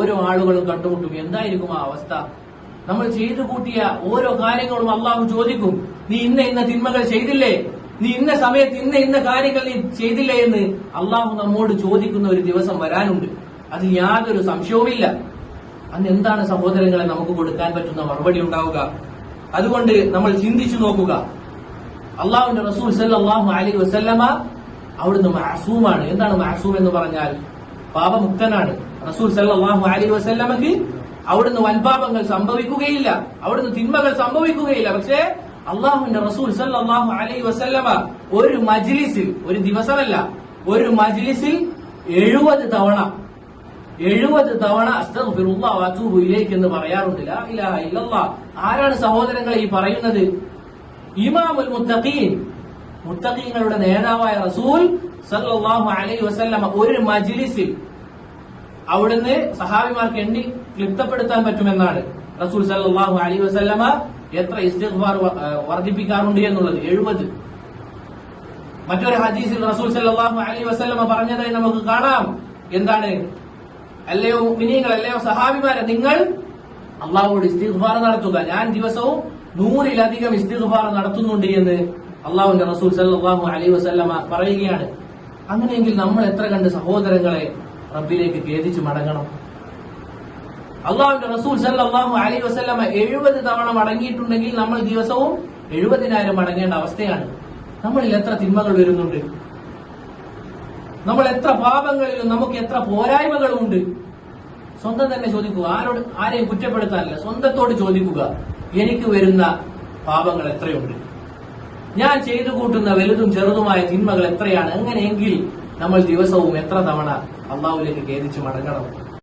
ഓരോ ആളുകളും കണ്ടുമുട്ടും. എന്തായിരിക്കും ആ അവസ്ഥ? നമ്മൾ ചെയ്തു കൂട്ടിയ ഓരോ കാര്യങ്ങളും അള്ളാഹു ചോദിക്കും, നീ ഇന്ന തിന്മകൾ ചെയ്തില്ലേ, നീ ഇന്ന സമയത്ത് ഇന്ന കാര്യങ്ങൾ നീ ചെയ്തില്ലേ എന്ന് അള്ളാഹു നമ്മോട് ചോദിക്കുന്ന ഒരു ദിവസം വരാനുണ്ട്. അതിൽ യാതൊരു സംശയവുമില്ല. അന്ന് എന്താണ് സഹോദരങ്ങളെ നമുക്ക് കൊടുക്കാൻ പറ്റുന്ന മറുപടി ഉണ്ടാവുക? അതുകൊണ്ട് നമ്മൾ ചിന്തിച്ചു നോക്കുക. അള്ളാഹുവിന്റെ റസൂൽ സല്ലല്ലാഹു അലൈഹി വസല്ലമ അവിടുന്ന് മഅസൂമാണ്. എന്താണ് മഅസൂം എന്ന് പറഞ്ഞാൽ? പാപമുക്തനാണ്. റസൂൽ സല്ലല്ലാഹു അലൈഹി വസല്ലമക്ക് അവിടുന്ന് വൻപാപങ്ങൾ സംഭവിക്കുകയില്ല, അവിടുന്ന് തിന്മകൾ സംഭവിക്കുകയില്ല. പക്ഷേ അള്ളാഹുവിന്റെ റസൂൽ സല്ലല്ലാഹു അലൈഹി വസല്ലമ ഒരു മജ്ലിസിൽ, ഒരു ദിവസമല്ല, ഒരു മജ്ലിസിൽ 70 തവണ അസ്തഗ്ഫിറുല്ലാഹ് വഅതൂബു ഇലൈഹി എന്ന് പറയാറുണ്ട്. ലാ ഇലാഹ ഇല്ലല്ലാഹ്. ആരാണ് സഹോദരങ്ങളെ ഈ പറയുന്നത്? ഇമാമുൽ മുത്തഖീൻ, മുത്തഖീങ്ങളുടെ നേതാവായ റസൂൽ സല്ലല്ലാഹു അലൈഹി വസല്ലമ ഒരു മജ്ലിസിൽ, അവിടുന്ന് സഹാബിമാർക്ക് എണ്ണി ക്ലിപ്തപ്പെടുത്താൻ പറ്റുമെന്നാണ് റസൂൽ സല്ലല്ലാഹു അലൈഹി വസല്ലമ എത്ര ഇസ്തിഗ്ഫാർ വർദ്ധിപ്പിക്കാറുണ്ട് എന്നുള്ളത്. 70. മറ്റൊരു ഹദീസിൽ റസൂൽ സല്ലല്ലാഹു അലൈഹി വസല്ലമ പറഞ്ഞതായി നമുക്ക് കാണാം. എന്താണ്? അല്ലയോ മുഅ്മിനീങ്ങൾ, അല്ലയോ സഹാബിമാരെ, നിങ്ങൾ അള്ളാഹുവോട് ഇസ്തിഗ്ഫാർ നടത്തുക. ഞാൻ ദിവസവും 100-ലധികം ഇസ്തിഗ്ഫാർ നടത്തുന്നുണ്ട് എന്ന് അള്ളാഹുവിന്റെ റസൂൽ സല്ലല്ലാഹു അലൈഹി വസല്ലമ പറയുകയാണ്. അങ്ങനെയെങ്കിൽ നമ്മൾ എത്ര കണ്ട് സഹോദരങ്ങളെ റബ്ബിലേക്ക് ഖേദിച്ച് മടങ്ങണം. അള്ളാഹുവിന്റെ റസൂൽ സല്ലല്ലാഹു അലൈഹി വസല്ലമ 70 തവണ മടങ്ങിയിട്ടുണ്ടെങ്കിൽ നമ്മൾ ദിവസവും 70,000 മടങ്ങേണ്ട അവസ്ഥയാണ്. നമ്മളിൽ എത്ര തിന്മകൾ വരുന്നുണ്ട്, നമ്മൾ എത്ര പാപങ്ങളിലും നമുക്ക് എത്ര പോരായ്മകളും ഉണ്ട്. സ്വന്തം തന്നെ ചോദിക്കുക. ആരെയും കുറ്റപ്പെടുത്താനല്ല, സ്വന്തത്തോട് ചോദിക്കുക, എനിക്ക് വരുന്ന പാപങ്ങൾ എത്രയുണ്ട്, ഞാൻ ചെയ്തു കൂട്ടുന്ന വലുതും ചെറുതുമായ തിന്മകൾ എത്രയാണ്. അങ്ങനെയെങ്കിൽ നമ്മൾ ദിവസവും എത്ര തവണ അള്ളാഹുവിലേക്ക് ഖേദിച്ച് മടങ്ങണം.